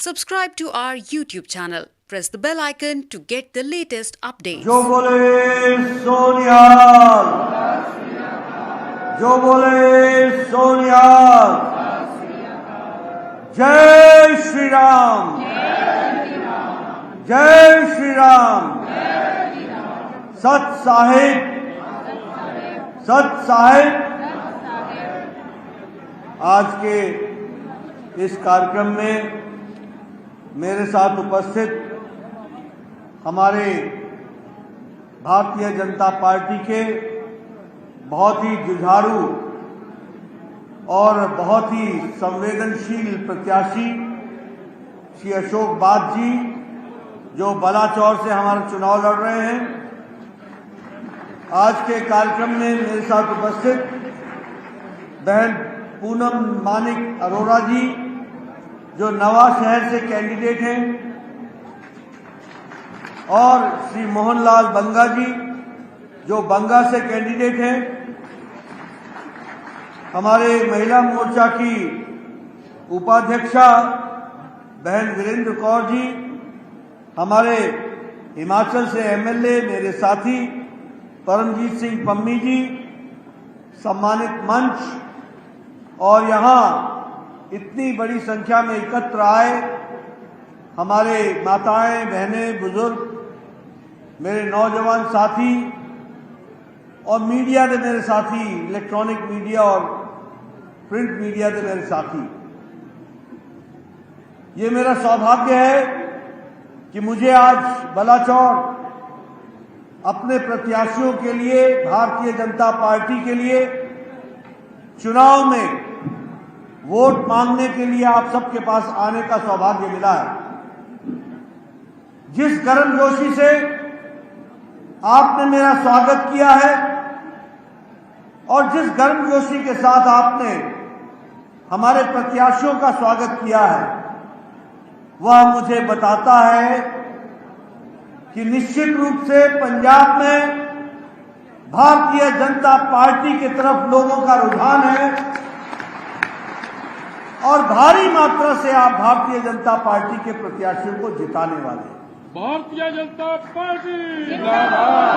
Subscribe to our YouTube channel. Press the bell icon to get the latest updates. जो बोले सोनिहाल, जो बोले सोनिहाल, जय श्री राम, जय श्री राम, सत साहिब, सत साहिब। आज के इस कार्यक्रम में मेरे साथ उपस्थित हमारे भारतीय जनता पार्टी के बहुत ही जुझारू और बहुत ही संवेदनशील प्रत्याशी श्री अशोक बाग जी, जो बलाचौर से हमारा चुनाव लड़ रहे हैं। आज के कार्यक्रम में मेरे साथ उपस्थित बहन पूनम मानिक अरोड़ा जी, जो नवा शहर से कैंडिडेट हैं, और श्री मोहनलाल बंगा जी, जो बंगा से कैंडिडेट हैं। हमारे महिला मोर्चा की उपाध्यक्षा बहन वीरेंद्र कौर जी, हमारे हिमाचल से एमएलए मेरे साथी परमजीत सिंह पम्मी जी, सम्मानित मंच, और यहाँ इतनी बड़ी संख्या में एकत्र आए हमारे माताएं, बहनें, बुजुर्ग, मेरे नौजवान साथी और मीडिया के मेरे साथी, इलेक्ट्रॉनिक मीडिया और प्रिंट मीडिया के मेरे साथी। ये मेरा सौभाग्य है कि मुझे आज बलाचौर अपने प्रत्याशियों के लिए, भारतीय जनता पार्टी के लिए चुनाव में वोट मांगने के लिए आप सबके पास आने का सौभाग्य मिला है। जिस गर्मजोशी से आपने मेरा स्वागत किया है और जिस गर्मजोशी के साथ आपने हमारे प्रत्याशियों का स्वागत किया है, वह मुझे बताता है कि निश्चित रूप से पंजाब में भारतीय जनता पार्टी की तरफ लोगों का रुझान है और भारी मात्रा से आप भारतीय जनता पार्टी के प्रत्याशियों को जिताने वाले हैं। भारतीय जनता पार्टी जिंदाबाद,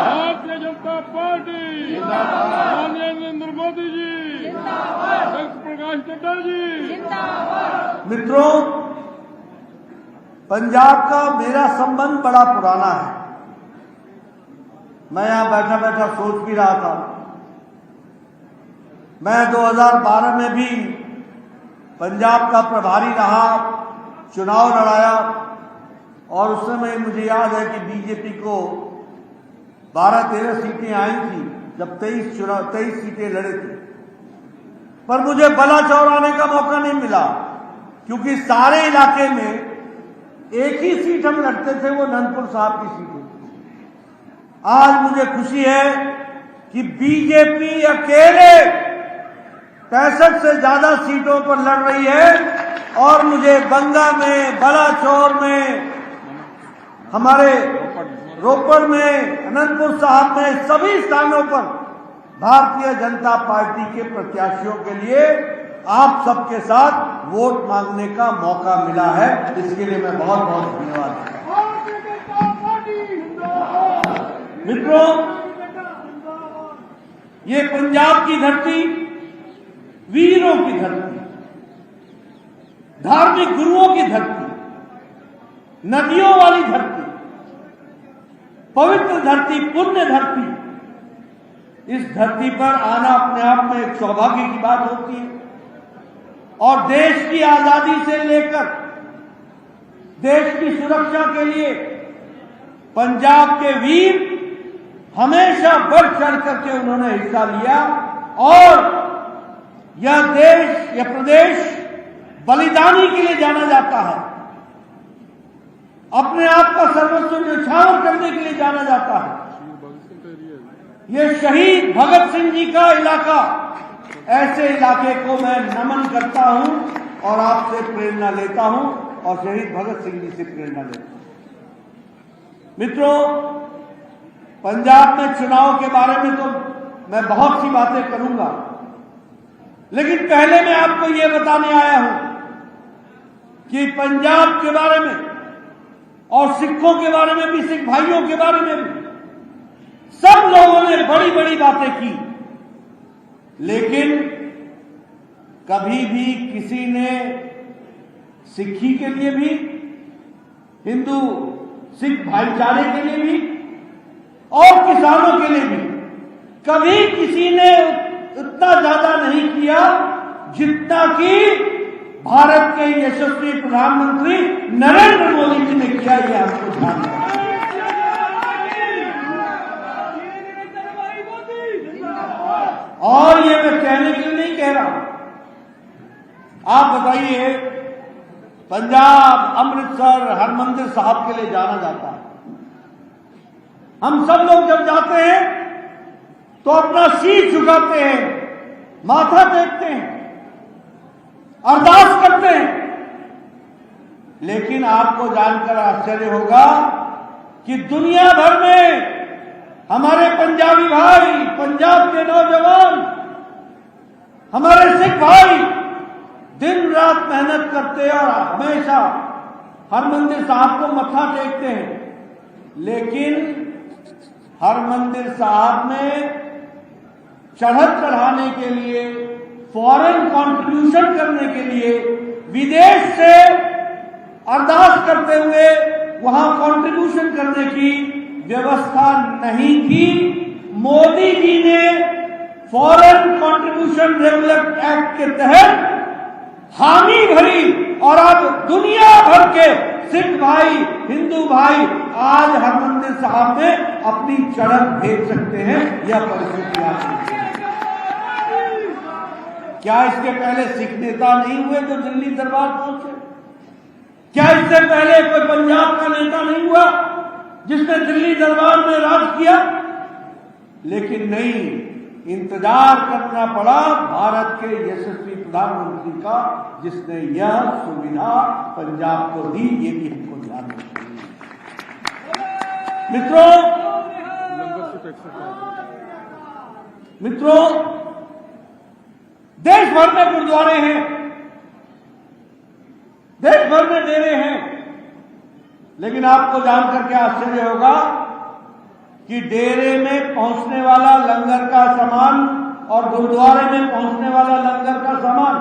भारतीय जनता पार्टी जिंदाबाद, माननीय नरेंद्र मोदी जी जिंदाबाद, जगत प्रकाश नड्डा जी जिंदाबाद। मित्रों, पंजाब का मेरा संबंध बड़ा पुराना है। मैं यहां बैठा बैठा सोच भी रहा था, मैं 2012 में भी पंजाब का प्रभारी रहा, चुनाव लड़ाया, और उस समय मुझे याद है कि बीजेपी को 12-13 सीटें आई थी जब 23 सीटें लड़े थे। पर मुझे बलाचौर आने का मौका नहीं मिला, क्योंकि सारे इलाके में एक ही सीट हम लड़ते थे, वो नंदपुर साहब की सीट थी। आज मुझे खुशी है कि बीजेपी अकेले 65 से ज्यादा सीटों पर लड़ रही है और मुझे बंगा में, बलाचौर में, हमारे रोपड़ में, अनंतपुर साहब में, सभी स्थानों पर भारतीय जनता पार्टी के प्रत्याशियों के लिए आप सबके साथ वोट मांगने का मौका मिला है। इसके लिए मैं बहुत बहुत धन्यवाद देता हूं। मित्रों, ये पंजाब की धरती वीरों की धरती, धार्मिक गुरुओं की धरती, नदियों वाली धरती, पवित्र धरती, पुण्य धरती। इस धरती पर आना अपने आप में एक सौभाग्य की बात होती है, और देश की आजादी से लेकर देश की सुरक्षा के लिए पंजाब के वीर हमेशा बढ़ चढ़ करके उन्होंने हिस्सा लिया, और यह देश, यह प्रदेश बलिदानी के लिए जाना जाता है, अपने आप का सर्वस्व न्यौछावर करने के लिए जाना जाता है। यह शहीद भगत सिंह जी का इलाका, ऐसे इलाके को मैं नमन करता हूं और आपसे प्रेरणा लेता हूं, और शहीद भगत सिंह जी से प्रेरणा लेता हूं। मित्रों, पंजाब में चुनाव के बारे में तो मैं बहुत सी बातें करूंगा, लेकिन पहले मैं आपको ये बताने आया हूं कि पंजाब के बारे में और सिखों के बारे में भी, सिख भाइयों के बारे में भी सब लोगों ने बड़ी बड़ी बातें की, लेकिन कभी भी किसी ने सिक्खी के लिए भी, हिंदू सिख भाईचारे के लिए भी और किसानों के लिए भी कभी किसी ने उतना ज्यादा नहीं किया जितना कि भारत के यशस्वी प्रधानमंत्री नरेंद्र मोदी जी ने किया। ये आपको ध्यान रखना और ये मैं कहने के लिए नहीं कह रहा। आप बताइए, पंजाब अमृतसर हरमंदिर साहब के लिए जाना जाता है। हम सब लोग जब जाते हैं तो अपना शीश झुकाते हैं, माथा टेकते हैं, अरदास करते हैं, लेकिन आपको जानकर आश्चर्य होगा कि दुनिया भर में हमारे पंजाबी भाई, पंजाब के नौजवान, हमारे सिख भाई दिन रात मेहनत करते हैं और हमेशा हरमंदिर साहब को मत्था टेकते हैं, लेकिन हरमंदिर साहब में चढ़त चढ़ाने के लिए, फॉरेन कंट्रीब्यूशन करने के लिए, विदेश से अरदास करते हुए वहां कंट्रीब्यूशन करने की व्यवस्था नहीं की। मोदी जी ने फॉरेन कंट्रीब्यूशन रेगुलर एक्ट के तहत हामी भरी और अब दुनिया भर के सिख भाई, हिंदू भाई आज हरमंदिर साहब में अपनी चढ़त भेज सकते हैं। यह परिस्थिति क्या इसके पहले सिख नेता नहीं हुए जो दिल्ली दरबार पहुंचे? क्या इससे पहले कोई पंजाब का नेता नहीं हुआ जिसने दिल्ली दरबार में राज किया? लेकिन नहीं, इंतजार करना पड़ा भारत के यशस्वी प्रधानमंत्री का, जिसने यह सुविधा पंजाब को दी। ये भी हमको ध्यान रखना मित्रों, देश भर में गुरुद्वारे हैं, देश भर में डेरे हैं, लेकिन आपको जानकर के आश्चर्य होगा कि डेरे में पहुंचने वाला लंगर का सामान और गुरुद्वारे में पहुंचने वाला लंगर का सामान,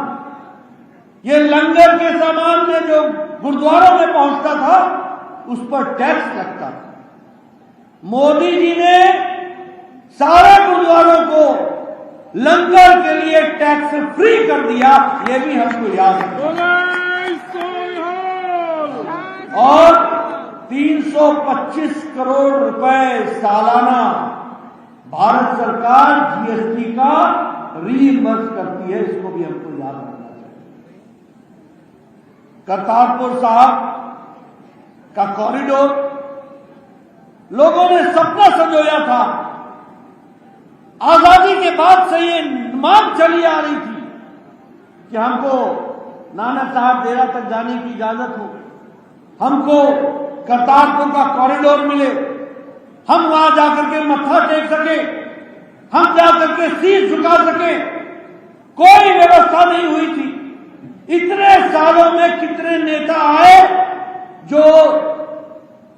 ये लंगर के सामान में जो गुरुद्वारों में पहुंचता था उस पर टैक्स लगता था। मोदी जी ने सारे गुरुद्वारों को लंगर के लिए टैक्स फ्री कर दिया। ये भी हमको याद है। और 325 करोड़ रुपए सालाना भारत सरकार जीएसटी का रीइंबर्स करती है। इसको भी हमको याद रखना चाहिए। करतारपुर साहब का कॉरिडोर लोगों ने सपना संजोया था। आजादी के बाद से ये मांग चली आ रही थी कि हमको नाना साहब डेरा तक जाने की इजाजत हो, हमको करतारपुर का कॉरिडोर मिले, हम वहां जाकर के मत्था टेक सके, हम जाकर के शीश झुका सके। कोई व्यवस्था नहीं हुई थी। इतने सालों में कितने नेता आए जो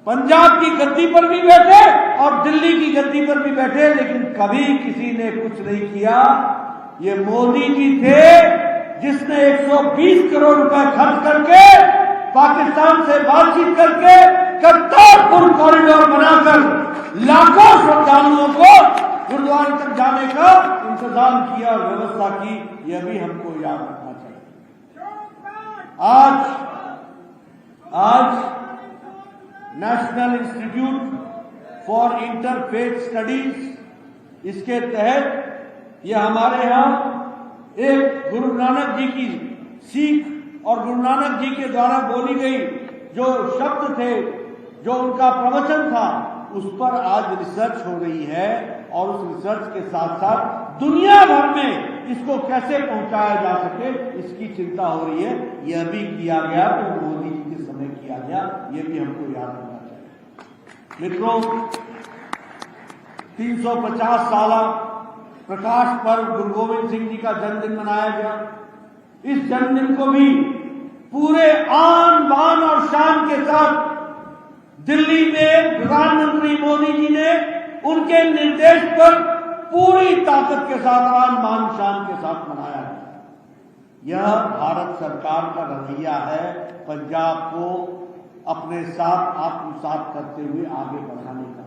पंजाब की गद्दी पर भी बैठे और दिल्ली की गद्दी पर भी बैठे, लेकिन कभी किसी ने कुछ नहीं किया। ये मोदी जी थे जिसने 120 करोड़ रुपए खर्च करके पाकिस्तान से बातचीत करके करतारपुर कॉरिडोर बनाकर लाखों श्रद्धालुओं को गुरुद्वारे तक जाने का इंतजाम किया और व्यवस्था की। यह भी हमको याद रखना चाहिए। आज national institute for interfaith studies, इसके तहत ये हमारे यहाँ एक गुरु नानक जी की सीख और गुरु नानक जी के द्वारा बोली गई जो शब्द थे, जो उनका प्रवचन था, उस पर आज रिसर्च हो रही है और उस रिसर्च के साथ साथ दुनिया भर में इसको कैसे पहुंचाया जा सके इसकी चिंता हो रही है। यह भी किया गया तो मोदी जी के समय किया गया। यह भी हमको याद रखना चाहिए। मित्रों, 350 साला प्रकाश पर्व गुरु गोविंद सिंह जी का जन्मदिन मनाया गया। इस जन्मदिन को भी पूरे आम शान के साथ दिल्ली में प्रधानमंत्री मोदी जी ने उनके निर्देश पर पूरी ताकत के साथ मान शान के साथ मनाया है। यह भारत सरकार का रवैया है पंजाब को अपने साथ आत्मसात करते हुए आगे बढ़ाने का।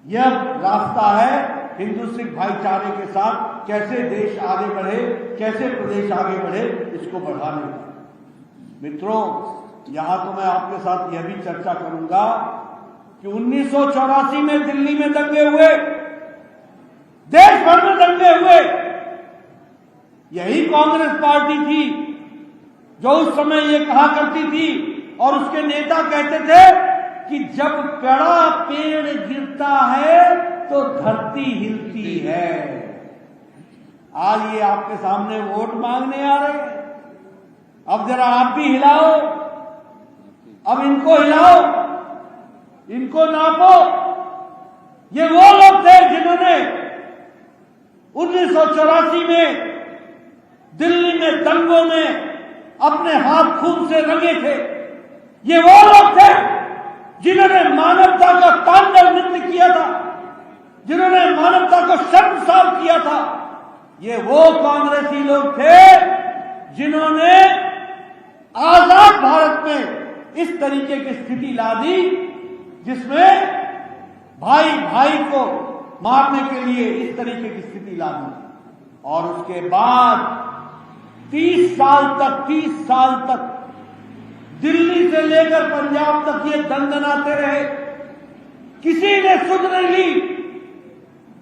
यह रास्ता है हिंदू सिख भाईचारे के साथ कैसे देश आगे बढ़े, कैसे प्रदेश आगे बढ़े, इसको बढ़ाने का। मित्रों, यहां तो मैं आपके साथ यह भी चर्चा करूंगा कि 1984 में दिल्ली में दंगे हुए, देश भर में दंगे हुए, यही कांग्रेस पार्टी थी जो उस समय ये कहा करती थी और उसके नेता कहते थे कि जब कड़ा पेड़ गिरता है तो धरती हिलती है। आज ये आपके सामने वोट मांगने आ रहे हैं, अब जरा आप भी हिलाओ, अब इनको हिलाओ, इनको नापो। ये वो लोग थे जिन्होंने 1984 में दिल्ली में दंगों में अपने हाथ खून से रंगे थे। ये वो लोग थे जिन्होंने मानवता का तांडव नृत्य किया था, जिन्होंने मानवता को शर्मसार किया था। ये वो कांग्रेसी लोग थे जिन्होंने आजाद भारत में इस तरीके की स्थिति ला दी जिसमें भाई भाई को मारने के लिए इस तरीके की स्थिति ला दी। और उसके बाद 30 साल तक दिल्ली से लेकर पंजाब तक ये दंदनाते रहे, किसी ने सुध नहीं ली।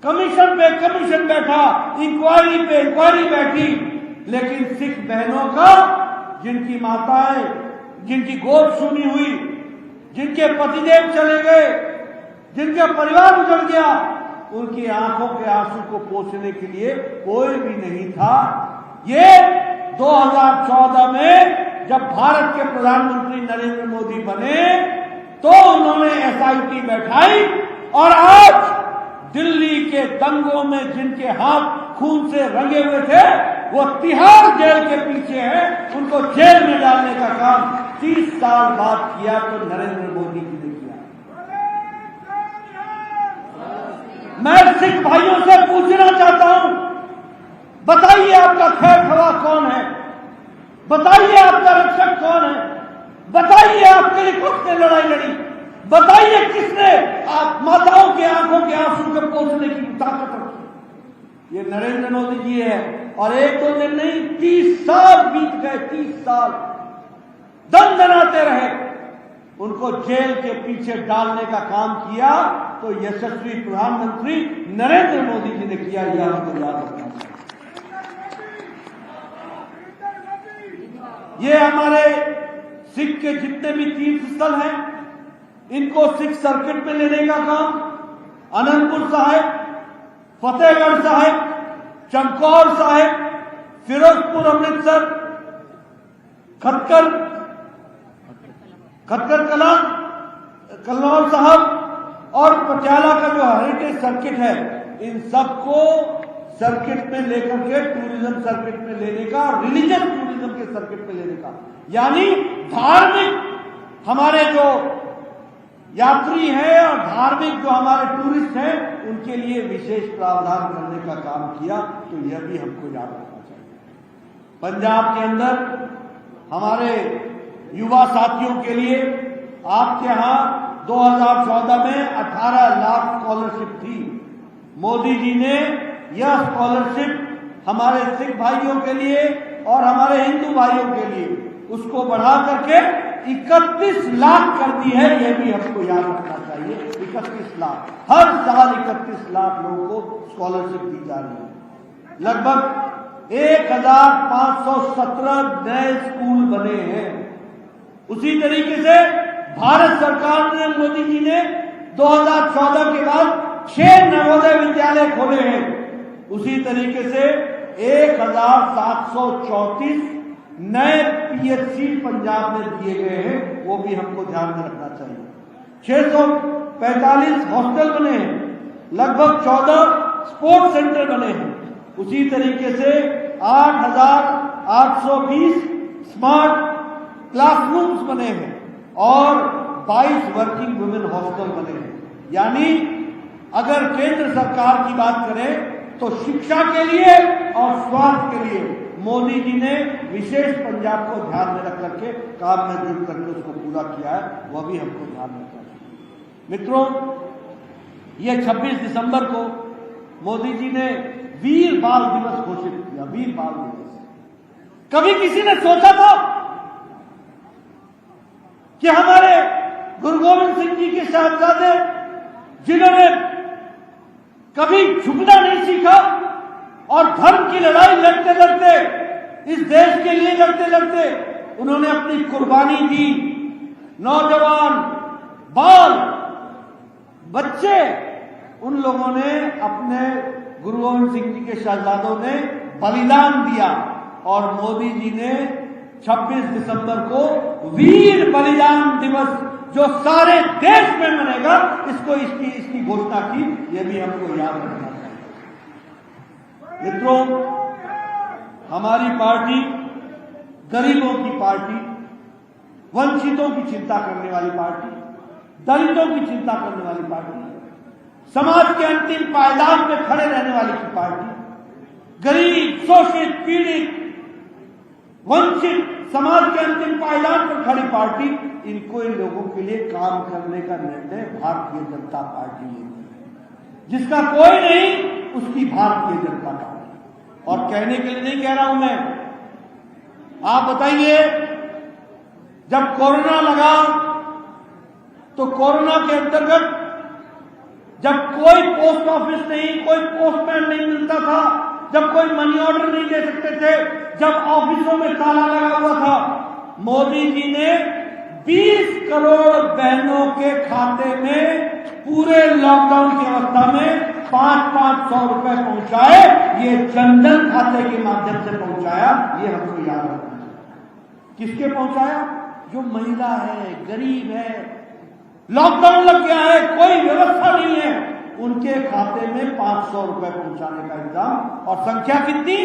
कमीशन पे कमीशन बैठा, इंक्वायरी पे इंक्वायरी बैठी, लेकिन सिख बहनों का, जिनकी माताएं, जिनकी गोद सुनी हुई, जिनके पतिदेव चले गए, जिनका परिवार उजड़ गया, उनकी आंखों के आंसू को पोंछने के लिए कोई भी नहीं था। ये 2014 में जब भारत के प्रधानमंत्री नरेंद्र मोदी बने तो उन्होंने एसआईटी बैठाई और आज दिल्ली के दंगों में जिनके हाथ खून से रंगे हुए थे वो तिहाड़ जेल के पीछे हैं, उनको जेल में डालने का काम 30 साल बाद किया तो नरेंद्र मोदी जी ने किया। मैं सिख भाइयों से पूछना चाहता हूं, बताइए आपका खैर खवा कौन है, बताइए आपका रक्षक कौन है, बताइए आपके लिए किसने लड़ाई लड़ी, बताइए किसने आप माताओं के आंखों के आंसू को पोंछने की ताकत रखी। ये नरेंद्र मोदी जी है। और एक दो दिन नहीं, 30 साल बीत गए, 30 साल दंदनाते रहे, उनको जेल के पीछे डालने का काम किया तो यशस्वी प्रधानमंत्री नरेंद्र मोदी जी ने किया। यह हमको याद रखना चाहिए। ये हमारे सिख के जितने भी तीर्थ स्थल हैं, इनको सिख सर्किट में लेने का काम आनंदपुर साहिब, फतेहगढ़ साहिब, चमकौर साहिब, फिरोजपुर अमृतसर, खटकर कलां, कन्नौज साहब और पटियाला का जो हेरिटेज सर्किट है, इन सबको सर्किट में लेकर के टूरिज्म सर्किट में लेने का, रिलीजियस टूरिज्म के सर्किट में लेने का, यानी धार्मिक हमारे जो यात्री हैं और धार्मिक जो हमारे टूरिस्ट हैं उनके लिए विशेष प्रावधान करने का काम किया। तो यह भी हमको याद रखना चाहिए। पंजाब के अंदर हमारे युवा साथियों के लिए आपके यहां 2014 में 18 लाख स्कॉलरशिप थी। मोदी जी ने यह स्कॉलरशिप हमारे सिख भाइयों के लिए और हमारे हिंदू भाइयों के लिए उसको बढ़ा करके 31 लाख कर दी है। यह भी हमको याद रखना चाहिए। 31 लाख, हर साल 31 लाख लोगों को स्कॉलरशिप दी जा रही है। लगभग 1517 नए स्कूल बने हैं। उसी तरीके से भारत सरकार ने, मोदी जी ने 2014 के बाद 6 नवोदय विद्यालय खोले हैं। उसी तरीके से 1734 नए पीएचसी पंजाब में दिए गए हैं, वो भी हमको ध्यान में रखना चाहिए। 645 हॉस्टल बने हैं, लगभग 14 स्पोर्ट्स सेंटर बने हैं। उसी तरीके से 8820 स्मार्ट क्लासरूम्स बने हैं। और 22 वर्किंग वुमेन हॉस्टल बने हैं। यानी अगर केंद्र सरकार की बात करें तो शिक्षा के लिए और स्वास्थ्य के लिए मोदी जी ने विशेष पंजाब को ध्यान में रख करके काम में जुट करके उसको पूरा किया है, वह भी हमको ध्यान में रखना चाहिए। मित्रों, ये 26 दिसंबर को मोदी जी ने वीर बाल दिवस घोषित किया। वीर बाल दिवस कभी किसी ने सोचा था कि हमारे गुरु गोविंद सिंह जी के साहबजादे, जिन्होंने कभी झुकना नहीं सीखा और धर्म की लड़ाई लड़ते लड़ते, इस देश के लिए लड़ते लड़ते उन्होंने अपनी कुर्बानी दी। नौजवान, बाल, बच्चे, उन लोगों ने, अपने गुरु गोविंद सिंह जी के शहजादों ने बलिदान दिया और मोदी जी ने 26 दिसंबर को वीर बलिदान दिवस जो सारे देश में मनेगा, इसकी घोषणा की। यह भी हमको याद रखना चाहिए। मित्रों, हमारी पार्टी गरीबों की पार्टी, वंचितों की चिंता करने वाली पार्टी, दलितों की चिंता करने वाली पार्टी, समाज के अंतिम पायदान में खड़े रहने वाली की पार्टी, गरीब, शोषित, पीड़ित, वंचित समाज के अंतिम पायदान पर खड़ी पार्टी, इनको इन लोगों के लिए काम करने का निर्णय भारतीय जनता पार्टी लेती है। जिसका कोई नहीं, उसकी भारतीय जनता पार्टी। और कहने के लिए नहीं कह रहा हूं मैं, आप बताइए, जब कोरोना लगा तो कोरोना के अंतर्गत जब कोई पोस्ट ऑफिस नहीं, कोई पोस्टमैन नहीं मिलता था, जब कोई मनी ऑर्डर नहीं दे सकते थे, जब ऑफिसों में ताला लगा हुआ था, मोदी जी ने 20 करोड़ बहनों के खाते में पूरे लॉकडाउन की अवस्था में 500 रुपए पहुंचाए। ये जनधन खाते के माध्यम से पहुंचाया। ये हमको याद रखना है। किसके पहुंचाया? जो महिला है, गरीब है, लॉकडाउन लग गया है, कोई व्यवस्था नहीं है, उनके खाते में 500 रुपए पहुंचाने का इंतजाम। और संख्या कितनी?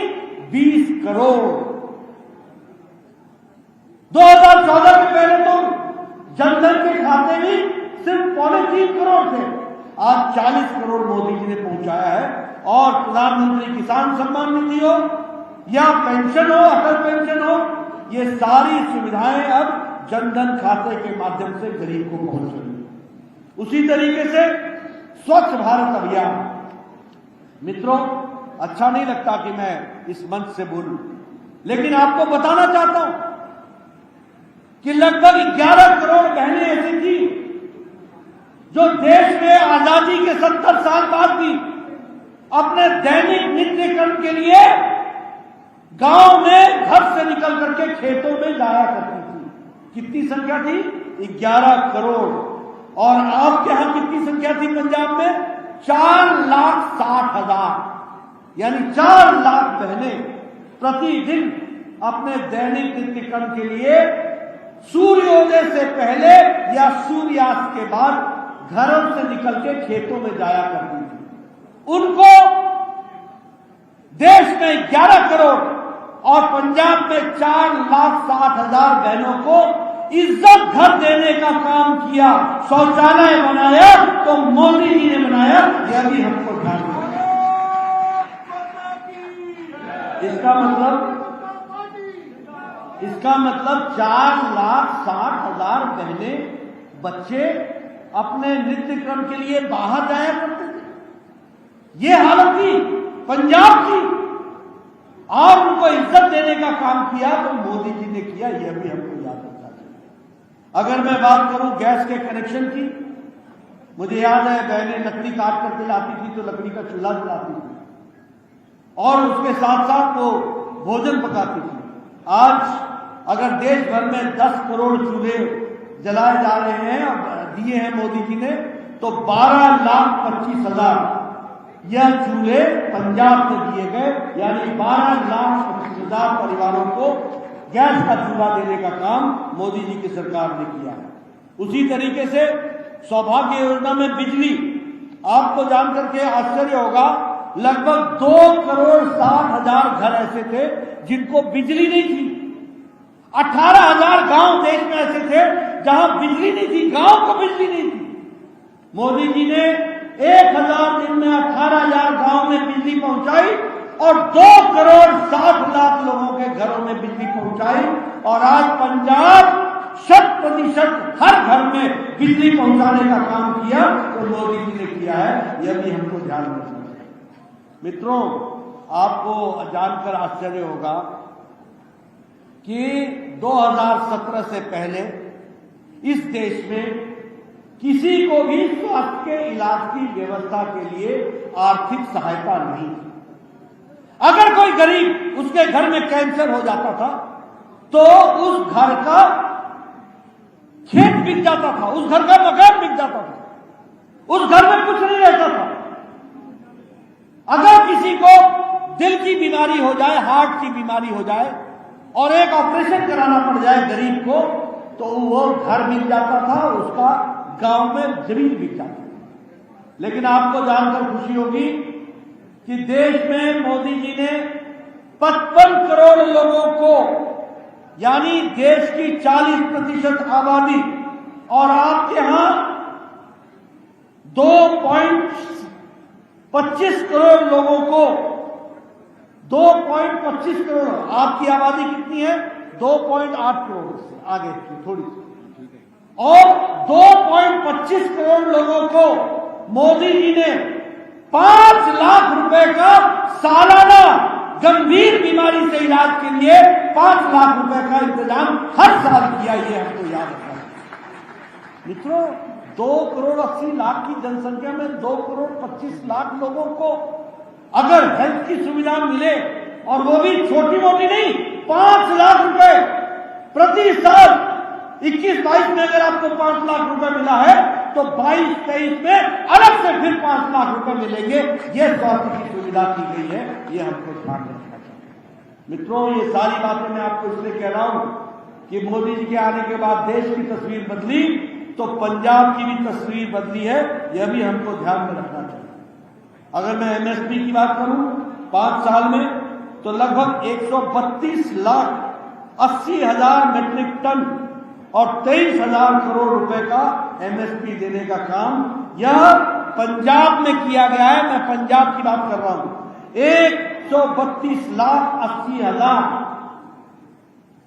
20 करोड़। 2014 के पहले तो जनधन के खाते में सिर्फ 3.25 करोड़ थे। आज 40 करोड़ मोदी जी ने पहुंचाया है। और प्रधानमंत्री किसान सम्मान निधि हो या पेंशन हो, अटल पेंशन हो, ये सारी सुविधाएं अब जनधन खाते के माध्यम से गरीब को पहुंच रही है। उसी तरीके से स्वच्छ भारत अभियान। मित्रों, अच्छा नहीं लगता कि मैं इस मंच से बोलूं, लेकिन आपको बताना चाहता हूं कि लगभग 11 करोड़ बहनें ऐसी थी जो देश में आजादी के 70 साल बाद भी अपने दैनिक नित्य कर्म के लिए गांव में घर से निकल करके खेतों में जाया करती थी। कितनी संख्या थी? 11 करोड़। और आपके यहां कितनी संख्या थी पंजाब में? 4,60,000। यानी 4 लाख बहनें प्रतिदिन अपने दैनिक नित्य कर्म के लिए सूर्योदय से पहले या सूर्यास्त के बाद घरों से निकल के खेतों में जाया करती थी। उनको देश में 11 करोड़ और पंजाब में 4,60,000 बहनों को इज्जत घर देने का काम किया। शौचालय बनाया तो मोदी जी ने बनाया। यह भी हमको ध्यान रखना है। इसका मतलब 4,60,000 बहनें, बच्चे अपने नित्य क्रम के लिए बाहर जाया करते थे। ये हालत थी पंजाब की। और उनको इज्जत देने का काम किया तो मोदी जी ने किया। यह भी हमको याद रखना चाहिए। अगर मैं बात करूं गैस के कनेक्शन की, मुझे याद है बहनें लकड़ी काट करके लाती थी तो लकड़ी का चूल्हा जलाती थी और उसके साथ साथ वो भोजन पकाती थी। आज अगर देश भर में 10 करोड़ चूल्हे जलाए जा रहे हैं और दिए हैं मोदी जी ने, तो 12,25,000 यह चूल्हे पंजाब में दिए गए। यानी 12,25,000 परिवारों को गैस का चूल्हा देने का काम मोदी जी की सरकार ने किया है। उसी तरीके से सौभाग्य योजना में बिजली, आपको जान करके आश्चर्य होगा, लगभग 2,60,000 घर ऐसे थे जिनको बिजली नहीं थी। 18,000 गांव देश में ऐसे थे जहां बिजली नहीं थी, गांव को बिजली नहीं थी। मोदी जी ने 1000 दिन में 18,000 गांव में बिजली पहुंचाई और 2,60,00,000 लोगों के घरों में बिजली पहुंचाई। और आज पंजाब 100% हर घर में बिजली पहुंचाने का काम किया तो मोदी जी ने किया है। यह भी हमको ध्यान रखना चाहिए। मित्रों, आपको जानकर आश्चर्य होगा कि 2017 से पहले इस देश में किसी को भी स्वास्थ्य के इलाज की व्यवस्था के लिए आर्थिक सहायता नहीं थी। अगर कोई गरीब, उसके घर में कैंसर हो जाता था तो उस घर का खेत बिक जाता था, उस घर का मकान बिक जाता था, उस घर में कुछ नहीं रहता था। अगर किसी को दिल की बीमारी हो जाए, हार्ट की बीमारी हो जाए और एक ऑपरेशन कराना पड़ जाए गरीब को, तो वो घर मिल जाता था, उसका गांव में जमीन बिक जाती थी। लेकिन आपको जानकर खुशी होगी कि देश में मोदी जी ने 55 करोड़ लोगों को, यानी देश की 40% आबादी और आपके यहां 2.25 करोड़ लोगों को, 2.25 करोड़, आपकी आबादी कितनी है? 2.8 करोड़ से आगे थोड़ी सी, और 2.25 करोड़ लोगों को मोदी जी ने 5 लाख रुपए का सालाना गंभीर बीमारी से इलाज के लिए 5 लाख रुपए का इंतजाम हर साल किया। ये हमको याद रखना है। मित्रों, 2,80,00,000 की जनसंख्या में 2,25,00,000 लोगों को अगर हेल्थ की सुविधा मिले, और वो भी छोटी मोटी नहीं, 5 लाख रुपए प्रति साल, 21-22 में अगर आपको 5 लाख रुपए मिला है तो 22-23 में अलग से फिर 5 लाख रुपए मिलेंगे। ये स्वास्थ्य की सुविधा की गई है, ये हमको ध्यान रखना चाहिए। मित्रों, ये सारी बातें मैं आपको इसलिए कह रहा हूं कि मोदी जी के आने के बाद देश की तस्वीर बदली तो पंजाब की भी तस्वीर बदली है। यह भी हमको ध्यान में रखना चाहिए। अगर मैं एमएसपी की बात करूं 5 साल में, तो लगभग 132,80,000 मेट्रिक टन और 23,000 करोड़ रुपए का एमएसपी देने का काम यह पंजाब में किया गया है। मैं पंजाब की बात कर रहा हूं। 132,80,000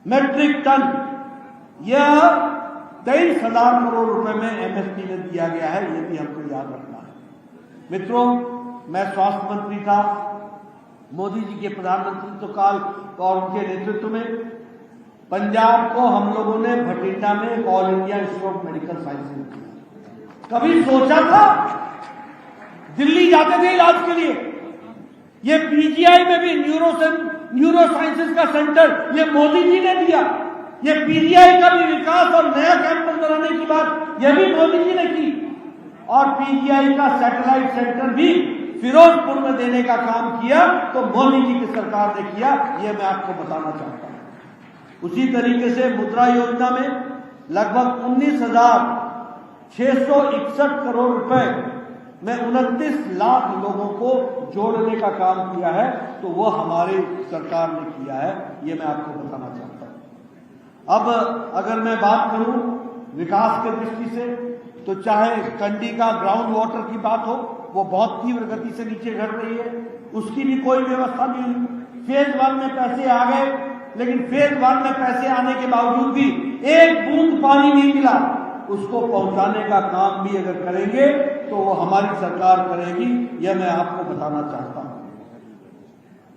मेट्रिक टन, यह 23,000 करोड़ रुपए में एमएसपी में दिया गया है। यह भी हमको याद रखना है। मित्रों, मैं स्वास्थ्य मंत्री था मोदी जी के प्रधानमंत्रित्व काल और उनके नेतृत्व में पंजाब को हम लोगों ने भटिंडा में all India institute of medical sciences में किया। कभी सोचा था? दिल्ली जाते थे इलाज के लिए। ये पीजीआई में भी न्यूरो साइंसेज का सेंटर ये मोदी जी ने दिया। ये पीजीआई का भी विकास और नया कैंपस बनाने की बात यह भी मोदी जी ने की। और पीजीआई का सैटेलाइट सेंटर भी फिरोजपुर में देने का काम किया तो मोदी जी की सरकार ने किया। यह मैं आपको बताना चाहता हूं। उसी तरीके से मुद्रा योजना में लगभग 19,661 करोड़ रुपए में 29 लाख लोगों को जोड़ने का काम किया है, तो वो हमारी सरकार ने किया है। ये मैं आपको बताना चाहता हूं। अब अगर मैं बात करूं विकास के दृष्टि से, तो चाहे कंडी का ग्राउंड वाटर की बात हो, वो बहुत तीव्र गति से नीचे घट रही है, उसकी भी कोई व्यवस्था नहीं हुई। फेज 1 में पैसे आ गए, लेकिन फेज 1 में पैसे आने के बावजूद भी एक बूंद पानी नहीं मिला। उसको पहुंचाने का काम भी अगर करेंगे तो वो हमारी सरकार करेगी। यह मैं आपको बताना चाहता हूं।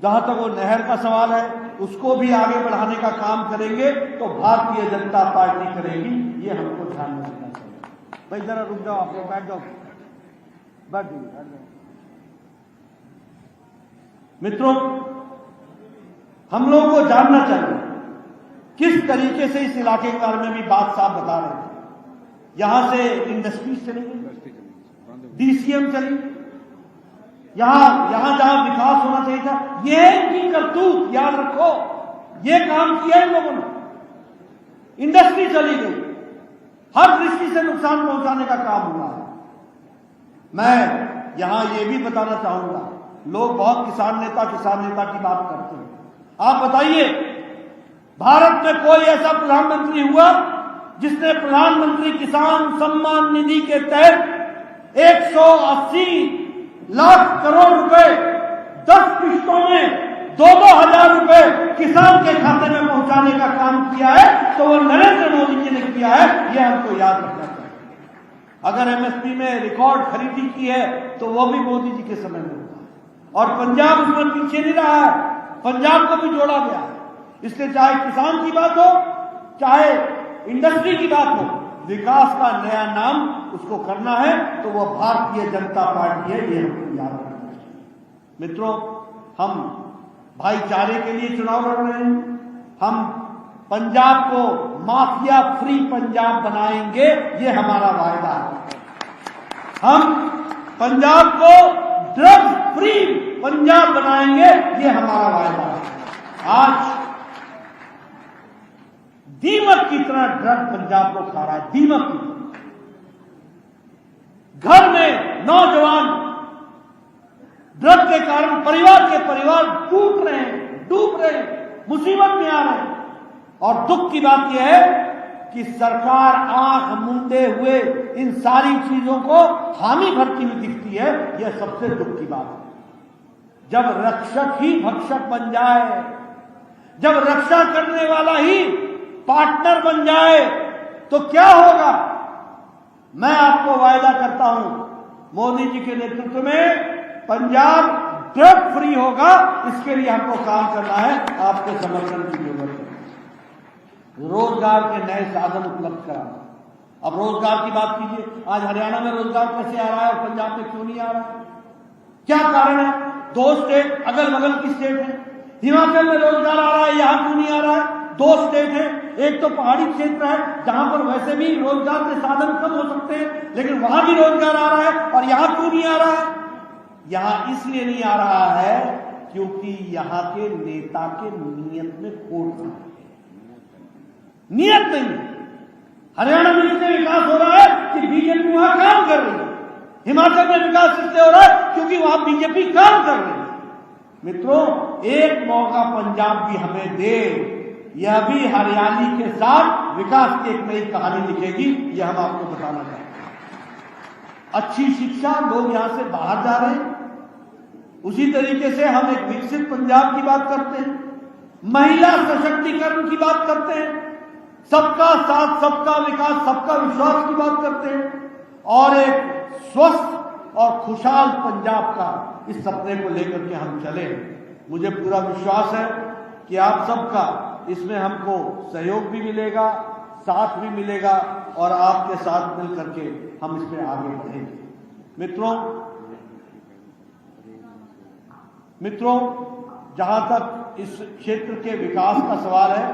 जहां तक वो नहर का सवाल है, उसको भी आगे बढ़ाने का काम करेंगे तो भारतीय जनता पार्टी करेगी। ये हमको ध्यान में रखना चाहिए। भाई जरा रुक जाओ, आप लोग बैठ जाओ, बैठ जाओ। मित्रों, हम लोगों को जानना चाहिए किस तरीके से इस इलाके के बारे में भी बात साफ बता रहे थे। यहां से इंडस्ट्रीज चली गई, डीसीएम चली, यहां जहां विकास होना चाहिए था, ये इनकी करतूत, याद रखो, ये काम किया इन लोगों ने। इंडस्ट्री चली गई, हर दृष्टि से नुकसान पहुंचाने का काम हुआ है। मैं यहां ये भी बताना चाहूंगा, लोग बहुत किसान नेता की बात करते हैं। आप बताइए, भारत में कोई ऐसा प्रधानमंत्री हुआ जिसने प्रधानमंत्री किसान सम्मान निधि के तहत 180 लाख करोड़ रुपए 10 किश्तों में 2-2 हजार रुपए किसान के खाते में पहुंचाने का काम किया है, तो वो नरेंद्र मोदी जी ने किया है, यह हमको याद रखना चाहिए। अगर एमएसपी में रिकॉर्ड खरीदी की है तो वो भी मोदी जी के समय में हुआ है, और पंजाब उसमें पीछे नहीं रहा है, पंजाब को भी जोड़ा गया है। इसलिए चाहे किसान की बात हो, चाहे इंडस्ट्री की बात हो, विकास का नया नाम उसको करना है तो वो भारतीय जनता पार्टी है, ये हमको याद रखना चाहिए। मित्रों, हम भाईचारे के लिए चुनाव लड़ रहे हैं। हम पंजाब को माफिया फ्री पंजाब बनाएंगे, ये हमारा वायदा है। हम पंजाब को ड्रग्स फ्री पंजाब बनाएंगे, ये हमारा वायदा है। आज दीमक की तरह ड्रग पंजाब को खा रहा है, दीमक की तरह। घर में नौजवान ड्रग के कारण परिवार के परिवार टूट रहे हैं, डूब रहे हैं, मुसीबत में आ रहे हैं। और दुख की बात यह है कि सरकार आंख मूंदे हुए इन सारी चीजों को हामी भरती हुई दिखती है, यह सबसे दुख की बात है। जब रक्षक ही भक्षक बन जाए, जब रक्षा करने वाला ही पार्टनर बन जाए, तो क्या होगा? मैं आपको वायदा करता हूं, मोदी जी के नेतृत्व में पंजाब ड्रग फ्री होगा। इसके लिए हमको काम करना है, आपके समर्थन की जरूरत है। रोजगार के नए साधन उपलब्ध कराना। अब रोजगार की बात कीजिए, आज हरियाणा में रोजगार कैसे आ रहा है और पंजाब में क्यों नहीं आ रहा है? क्या कारण है? 2 स्टेट अगल बगल की स्टेट है। हिमाचल में रोजगार आ रहा है, यहां क्यों नहीं आ रहा है? 2 स्टेट है, एक तो पहाड़ी क्षेत्र है जहां पर वैसे भी रोजगार के साधन कम हो सकते हैं, लेकिन वहां भी रोजगार आ रहा है, और यहां क्यों नहीं आ रहा है? यहां इसलिए नहीं आ रहा है क्योंकि यहां के नेता के नियत में खोट है, नियत नहीं। हरियाणा में इसलिए विकास हो रहा है कि बीजेपी वहां काम कर रही है। हिमाचल में विकास इसलिए हो रहा है क्योंकि वहां बीजेपी काम कर रही है। मित्रों, एक मौका पंजाब भी हमें दे, यह भी हरियाली के साथ विकास की एक नई कहानी लिखेगी, यह हम आपको बताना चाहते हैं। अच्छी शिक्षा, लोग यहां से बाहर जा रहे हैं। उसी तरीके से हम एक विकसित पंजाब की बात करते हैं, महिला सशक्तिकरण की बात करते हैं, सबका साथ सबका विकास सबका विश्वास की बात करते हैं, और एक स्वस्थ और खुशहाल पंजाब का इस सपने को लेकर के हम चले। मुझे पूरा विश्वास है कि आप सबका इसमें हमको सहयोग भी मिलेगा, साथ भी मिलेगा, और आपके साथ मिल करके हम इसमें आगे बढ़ेंगे। मित्रों, जहां तक इस क्षेत्र के विकास का सवाल है,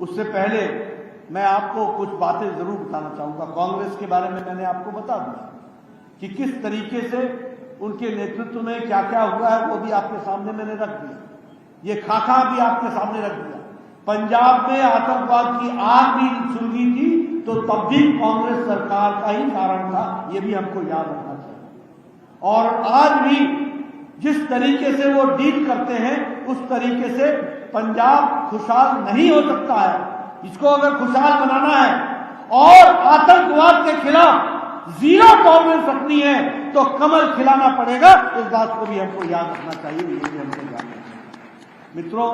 उससे पहले मैं आपको कुछ बातें जरूर बताना चाहूंगा। कांग्रेस के बारे में मैंने आपको बता दिया कि किस तरीके से उनके नेतृत्व में क्या क्या हुआ है, वो भी आपके सामने मैंने रख दिया। ये खाका भी आपके सामने रख दिया। पंजाब में आतंकवाद की आग भी सुलगी थी तो तब भी कांग्रेस सरकार का ही कारण था, ये भी हमको याद रखना चाहिए। और आज भी जिस तरीके से वो डील करते हैं, उस तरीके से पंजाब खुशहाल नहीं हो सकता है। इसको अगर खुशहाल बनाना है और आतंकवाद के खिलाफ जीरो टॉलरेंस रखनी है तो कमल खिलाना पड़ेगा। इस बात को भी हमको याद रखना चाहिए, ये भी हमको याद रखना चाहिए। मित्रों,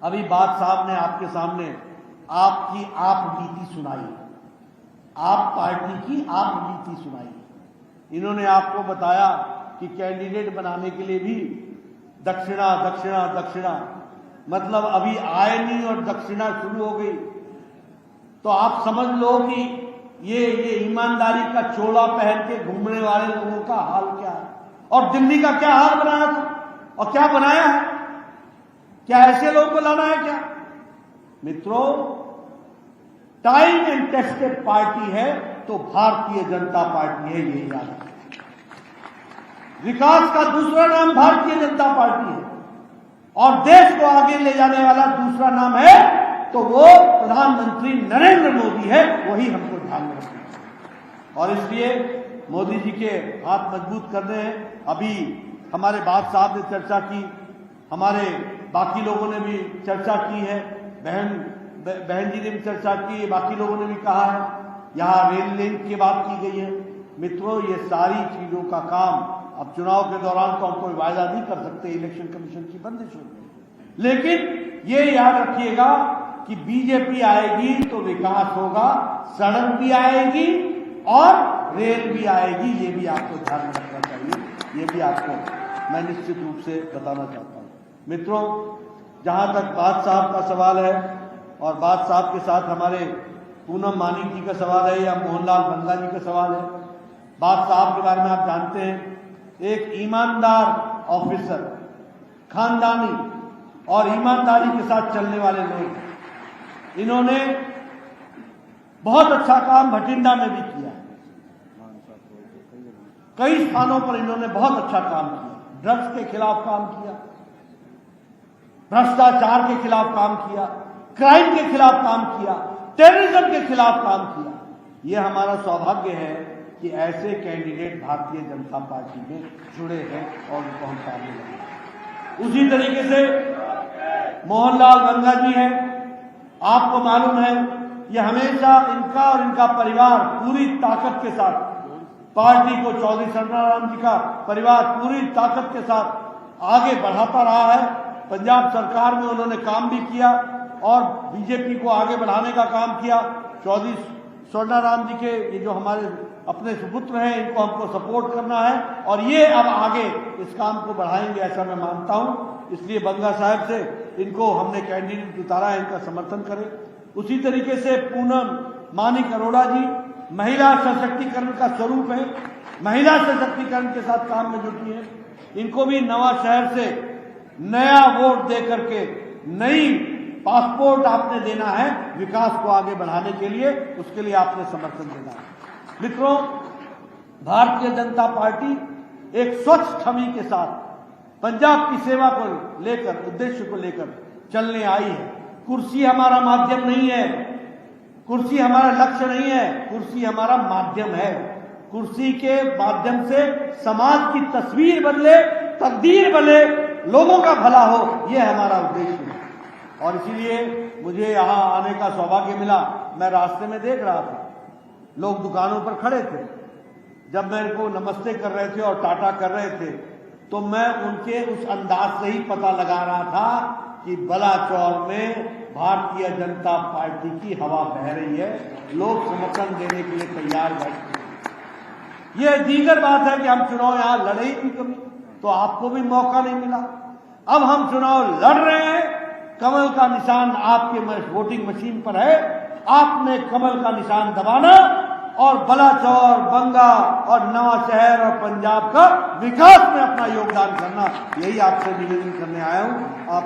अभी बात साहब ने आपके सामने आपकी आप नीति सुनाई, आप पार्टी की आप नीति सुनाई। इन्होंने आपको बताया कि कैंडिडेट बनाने के लिए भी दक्षिणा दक्षिणा दक्षिणा, मतलब अभी आय नहीं और दक्षिणा शुरू हो गई। तो आप समझ लो कि ये ईमानदारी का चोला पहन के घूमने वाले लोगों का हाल क्या है, और दिल्ली का क्या हाल बनाया था और क्या बनाया है। क्या ऐसे लोगों को लाना है क्या? मित्रों, टाइम एंड टेस्टेड पार्टी है तो भारतीय जनता पार्टी है, ये याद रखें। विकास का दूसरा नाम भारतीय जनता पार्टी है, और देश को आगे ले जाने वाला दूसरा नाम है तो वो प्रधानमंत्री नरेंद्र मोदी है, वही हमको ध्यान में रखना है। और इसलिए मोदी जी के हाथ मजबूत करने हैं। अभी हमारे बाप साहब ने चर्चा की, हमारे बाकी लोगों ने भी चर्चा की है, बहन बहन जी ने भी चर्चा की, बाकी लोगों ने भी कहा है, यहाँ रेल लिंक की बात की गई है। मित्रों, ये सारी चीजों का काम, अब चुनाव के दौरान तो हम कोई वायदा नहीं कर सकते, इलेक्शन कमीशन की बंदिश होगी, लेकिन ये याद रखिएगा कि बीजेपी आएगी तो विकास होगा, सड़क भी आएगी और रेल भी आएगी। ये भी आपको ध्यान में रखना चाहिए, ये भी आपको मैं निश्चित रूप से बताना चाहता हूं। मित्रों, जहां तक बात साहब का सवाल है और बात साहब के साथ हमारे पूनम मानिक जी का सवाल है या मोहनलाल बंगा जी का सवाल है, बात साहब के बारे में आप जानते हैं, एक ईमानदार ऑफिसर, खानदानी और ईमानदारी के साथ चलने वाले लोग। इन्होंने बहुत अच्छा काम भटिंडा में भी किया, कई स्थानों पर इन्होंने बहुत अच्छा काम किया। ड्रग्स के खिलाफ काम किया, भ्रष्टाचार के खिलाफ काम किया, क्राइम के खिलाफ काम किया, टेररिज्म के खिलाफ काम किया। यह हमारा सौभाग्य है कि ऐसे कैंडिडेट भारतीय जनता पार्टी में जुड़े हैं और उनको हम सामने लाए। उसी तरीके से मोहनलाल बंगा जी हैं, आपको मालूम है ये हमेशा इनका और इनका परिवार पूरी ताकत के साथ पार्टी को, चौधरी सरनाराम जी का परिवार पूरी ताकत के साथ आगे बढ़ाता रहा है। पंजाब सरकार में उन्होंने काम भी किया और बीजेपी को आगे बढ़ाने का काम किया। चौधरी स्वर्णाराम जी के ये जो हमारे अपने सुपुत्र हैं, इनको हमको सपोर्ट करना है और ये अब आगे इस काम को बढ़ाएंगे, ऐसा मैं मानता हूं। इसलिए बंगा साहब से इनको हमने कैंडिडेट उतारा है, इनका समर्थन करें। उसी तरीके से पूनम मानिक अरोड़ा जी महिला सशक्तिकरण का स्वरूप है, महिला सशक्तिकरण के साथ काम में जुटी है। इनको भी नवा शहर से नया वोट दे करके नई पासपोर्ट आपने देना है, विकास को आगे बढ़ाने के लिए, उसके लिए आपने समर्थन देना है। मित्रों, भारतीय जनता पार्टी एक स्वच्छ छवि के साथ पंजाब की सेवा को लेकर, उद्देश्य को लेकर चलने आई है। कुर्सी हमारा माध्यम नहीं है, कुर्सी हमारा लक्ष्य नहीं है, कुर्सी हमारा माध्यम है। कुर्सी के माध्यम से समाज की तस्वीर बदले, तकदीर बदले, लोगों का भला हो, यह हमारा उद्देश्य है। और इसीलिए मुझे यहाँ आने का सौभाग्य मिला। मैं रास्ते में देख रहा था, लोग दुकानों पर खड़े थे, जब मेरे को नमस्ते कर रहे थे और टाटा कर रहे थे, तो मैं उनके उस अंदाज से ही पता लगा रहा था कि बलाचौर में भारतीय जनता पार्टी की हवा बह रही है, लोग समर्थन देने के लिए तैयार बैठे हैं। यह दीगर बात है कि हम चुनाव यहां लड़े ही नहीं कभी, तो आपको भी मौका नहीं मिला। अब हम चुनाव लड़ रहे हैं, कमल का निशान आपके वोटिंग मशीन पर है, आपने कमल का निशान दबाना और बलाचौर, बंगा और नवा शहर और पंजाब का विकास में अपना योगदान करना, यही आपसे निवेदन करने आया हूं।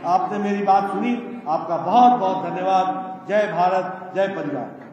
आपने मेरी बात सुनी, आपका बहुत बहुत धन्यवाद। जय भारत, जय पंजाब।